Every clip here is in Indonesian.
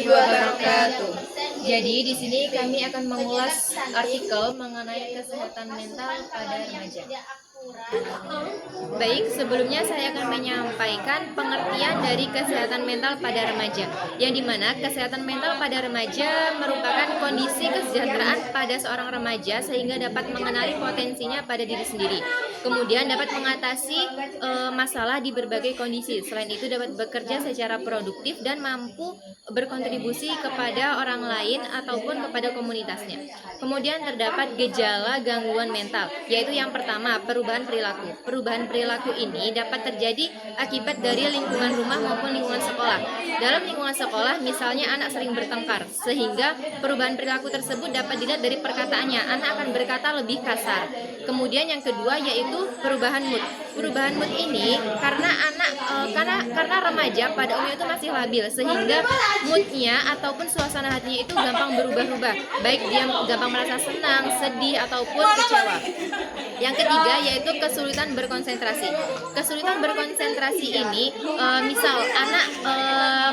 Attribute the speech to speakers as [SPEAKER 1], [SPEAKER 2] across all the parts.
[SPEAKER 1] wabarakatuh.
[SPEAKER 2] Jadi di sini kami akan mengulas artikel mengenai kesehatan mental pada remaja. Baik, sebelumnya saya akan menyampaikan pengertian dari kesehatan mental pada remaja, yang dimana kesehatan mental pada remaja merupakan kondisi kesejahteraan pada seorang remaja sehingga dapat mengenali potensinya pada diri sendiri, kemudian dapat mengatasi masalah di berbagai kondisi. Selain itu dapat bekerja secara produktif dan mampu berkontribusi kepada orang lain ataupun kepada komunitasnya. Kemudian terdapat gejala gangguan mental, yaitu yang pertama, perubahan perilaku. Perubahan perilaku ini dapat terjadi akibat dari lingkungan rumah maupun lingkungan sekolah. Dalam lingkungan sekolah, misalnya anak sering bertengkar, sehingga perubahan perilaku tersebut dapat dilihat dari perkataannya. Anak akan berkata lebih kasar. Kemudian yang kedua yaitu perubahan mood. Perubahan mood ini karena karena remaja pada umumnya itu masih labil, sehingga moodnya ataupun suasana hatinya itu gampang berubah-ubah, baik dia gampang merasa senang, sedih ataupun kecewa. Yang ketiga yaitu kesulitan berkonsentrasi. Kesulitan berkonsentrasi ini misal anak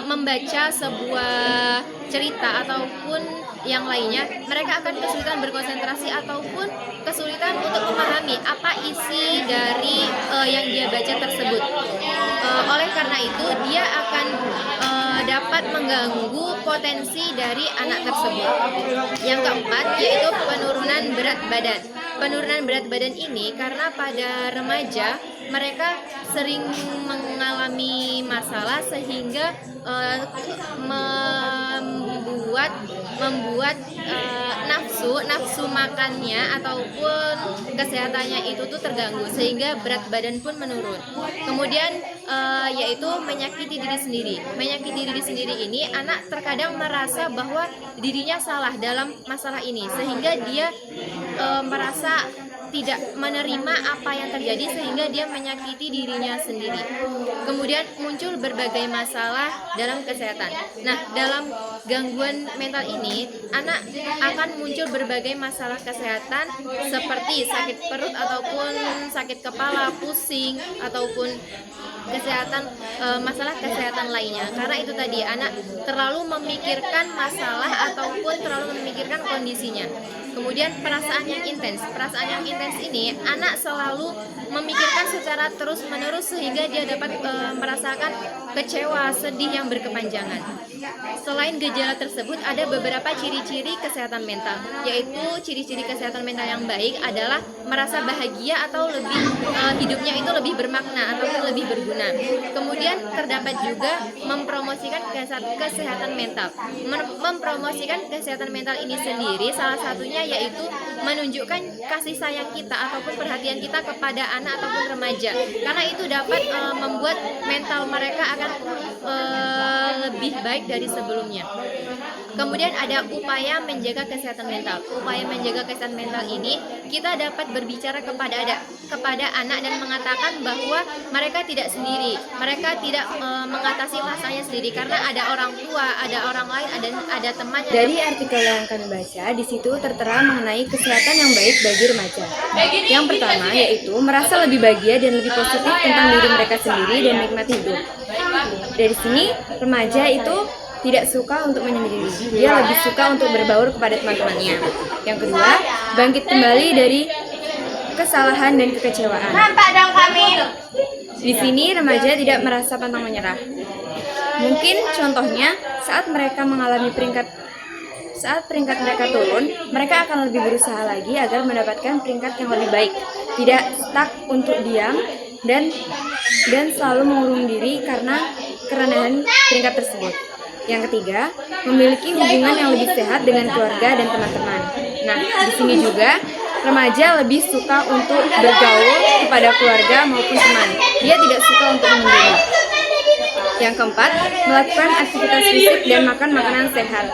[SPEAKER 2] membaca sebuah cerita ataupun yang lainnya, mereka akan kesulitan berkonsentrasi ataupun kesulitan untuk memahami apa isi dari yang dia baca tersebut. Oleh karena itu dia akan dapat mengganggu potensi dari anak tersebut. Yang keempat yaitu penurunan berat badan. Penurunan berat badan ini karena pada remaja mereka sering mengalami masalah sehingga membuat nafsu makannya ataupun kesehatannya itu tuh terganggu sehingga berat badan pun menurun. Kemudian yaitu menyakiti diri sendiri. Menyakiti diri sendiri ini anak terkadang merasa bahwa dirinya salah dalam masalah ini sehingga dia merasa tidak menerima apa yang terjadi sehingga dia menyakiti dirinya sendiri. Kemudian muncul berbagai masalah dalam kesehatan. Nah, dalam gangguan mental ini, anak akan muncul berbagai masalah kesehatan seperti sakit perut ataupun sakit kepala, pusing ataupun masalah kesehatan lainnya. Karena itu tadi anak terlalu memikirkan masalah ataupun terlalu memikirkan kondisinya. Kemudian perasaan yang intens. Perasaan yang intens ini anak selalu memikirkan secara terus-menerus sehingga dia dapat merasakan kecewa, sedih yang berkepanjangan. Selain gejala tersebut ada beberapa ciri-ciri kesehatan mental, yaitu ciri-ciri kesehatan mental yang baik adalah merasa bahagia atau hidupnya itu lebih bermakna atau lebih berguna. Kemudian terdapat juga mempromosikan kesehatan mental. Mempromosikan kesehatan mental ini sendiri salah satunya yaitu menunjukkan kasih sayang kita ataupun perhatian kita kepada anak ataupun remaja, karena itu dapat membuat mental mereka akan lebih baik dari sebelumnya. Kemudian ada upaya menjaga kesehatan mental. Upaya menjaga kesehatan mental ini kita dapat berbicara kepada anak dan mengatakan bahwa mereka tidak sendiri. Mereka tidak mengatasi masalahnya sendiri karena ada orang tua, ada orang lain, ada teman.
[SPEAKER 1] Dari artikel yang kami baca, di situ tertera mengenai kesehatan yang baik bagi remaja. Yang pertama yaitu merasa lebih bahagia dan lebih positif tentang diri mereka sendiri dan menikmati hidup. Dari sini remaja itu tidak suka untuk menyendiri, dia lebih suka untuk berbaur kepada teman-temannya. Yang kedua, bangkit kembali dari kesalahan dan kekecewaan. Di sini remaja tidak merasa pantang menyerah. Mungkin contohnya saat mereka mengalami saat peringkat mereka turun, mereka akan lebih berusaha lagi agar mendapatkan peringkat yang lebih baik. Tidak stuck untuk diam dan selalu mengurung diri karena kerendahan peringkat tersebut. Yang ketiga, memiliki hubungan yang lebih sehat dengan keluarga dan teman-teman. Nah, di sini juga remaja lebih suka untuk bergaul kepada keluarga maupun teman. Dia tidak suka untuk menyendiri. Yang keempat, melakukan aktivitas fisik dan makan makanan sehat.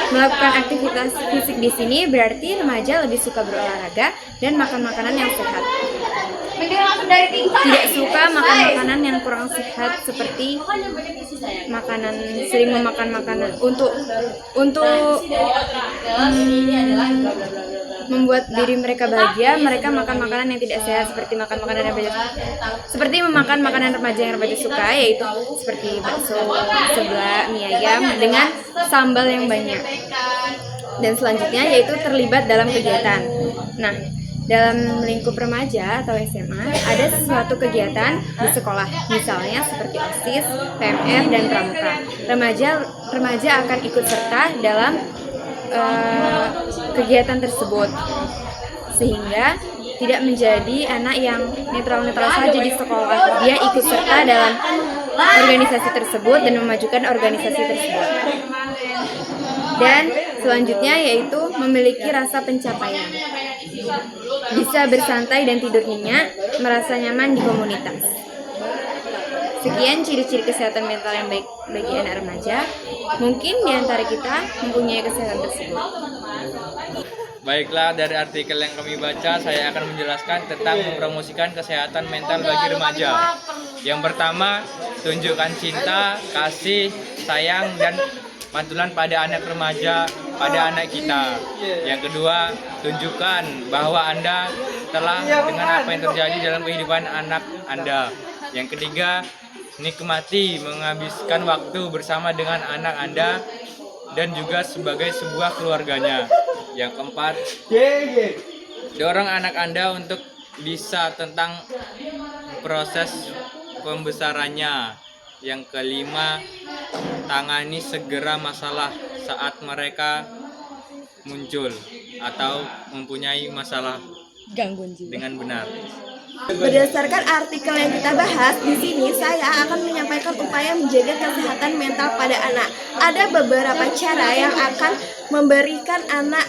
[SPEAKER 1] Melakukan aktivitas fisik di sini berarti remaja lebih suka berolahraga dan makan makanan yang sehat. Tidak suka makan makanan yang kurang sehat seperti sering memakan makanan untuk membuat diri mereka bahagia, mereka makan makanan yang tidak sehat seperti makan makanan yang memakan makanan remaja yang remaja suka, yaitu seperti bakso, seblak, mie ayam dengan sambal yang banyak. Dan selanjutnya yaitu terlibat dalam kegiatan. Nah, dalam lingkup remaja atau SMA ada sesuatu kegiatan di sekolah, misalnya seperti OSIS, PMR, dan Pramuka. Remaja akan ikut serta dalam kegiatan tersebut, sehingga tidak menjadi anak yang netral-netral saja di sekolah. Dia ikut serta dalam organisasi tersebut dan memajukan organisasi tersebut. Dan selanjutnya yaitu memiliki rasa pencapaian, bisa bersantai dan tidur nyenyak, merasa nyaman di komunitas. Sekian ciri-ciri kesehatan mental yang baik bagi anak remaja. Mungkin di antara kita mempunyai kesehatan tersebut.
[SPEAKER 3] Baiklah, dari artikel yang kami baca, saya akan menjelaskan tentang mempromosikan kesehatan mental bagi remaja. Yang pertama, tunjukkan cinta, kasih, sayang, dan pantulan pada anak remaja, pada anak kita. Yang kedua, tunjukkan bahwa Anda telah dengan apa yang terjadi dalam kehidupan anak Anda. Yang ketiga, nikmati menghabiskan waktu bersama dengan anak Anda dan juga sebagai sebuah keluarganya. Yang keempat, dorong anak Anda untuk bisa tentang proses pembesarannya. Yang kelima, tangani segera masalah saat mereka muncul atau mempunyai masalah
[SPEAKER 1] Gangguan jiwa
[SPEAKER 3] dengan benar.
[SPEAKER 4] Berdasarkan artikel yang kita bahas, di sini saya akan menyampaikan upaya menjaga kesehatan mental pada anak. Ada beberapa cara yang akan memberikan anak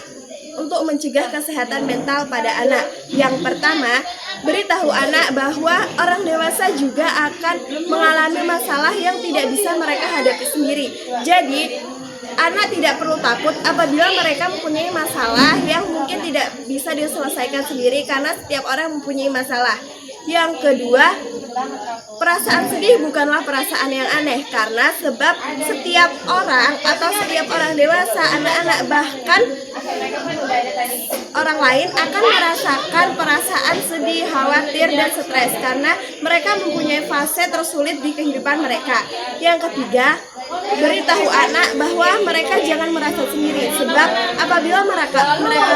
[SPEAKER 4] untuk mencegah kesehatan mental pada anak. Yang pertama, beritahu anak bahwa orang dewasa juga akan mengalami masalah yang tidak bisa mereka hadapi sendiri. Jadi, anak tidak perlu takut apabila mereka mempunyai masalah yang mungkin tidak bisa diselesaikan sendiri, karena setiap orang mempunyai masalah. Yang kedua, perasaan sedih bukanlah perasaan yang aneh, karena sebab setiap orang atau setiap orang dewasa, anak-anak, bahkan orang lain akan merasakan perasaan sedih, khawatir, dan stres karena mereka mempunyai fase tersulit di kehidupan mereka. Yang ketiga, beritahu anak bahwa mereka jangan merasa sendiri, sebab apabila mereka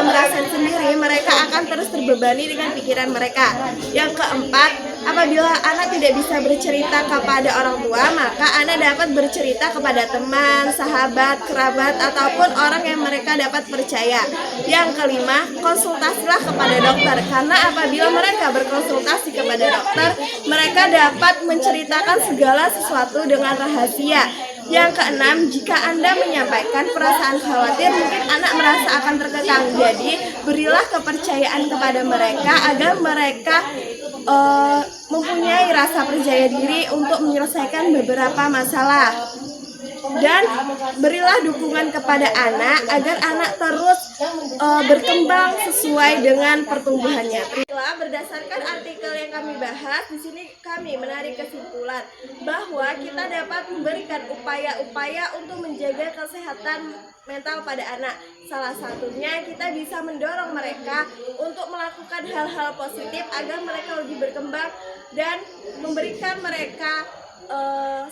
[SPEAKER 4] merasa sendiri, mereka akan terus terbebani dengan pikiran mereka. Yang keempat, apabila anak tidak bisa bercerita kepada orang tua, maka anak dapat bercerita kepada teman, sahabat, kerabat, ataupun orang yang mereka dapat percaya. Yang kelima, konsultasilah kepada dokter, karena apabila mereka berkonsultasi kepada dokter, mereka dapat menceritakan segala sesuatu dengan rahasia. Yang keenam, jika Anda menyampaikan perasaan khawatir, mungkin anak merasa akan terkekang. Jadi, berilah kepercayaan kepada mereka agar mereka mempunyai rasa percaya diri untuk menyelesaikan beberapa masalah. Dan berilah dukungan kepada anak agar anak terus berkembang sesuai dengan pertumbuhannya. Berdasarkan artikel yang kami bahas, di sini kami menarik kesimpulan bahwa kita dapat memberikan upaya-upaya untuk menjaga kesehatan mental pada anak. Salah satunya kita bisa mendorong mereka untuk melakukan hal-hal positif agar mereka lebih berkembang dan memberikan mereka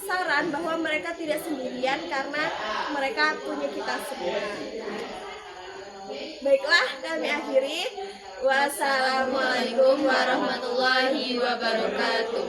[SPEAKER 4] saran bahwa mereka tidak sendirian karena mereka punya kita semua. Baiklah, kami akhiri. Wassalamualaikum warahmatullahi wabarakatuh.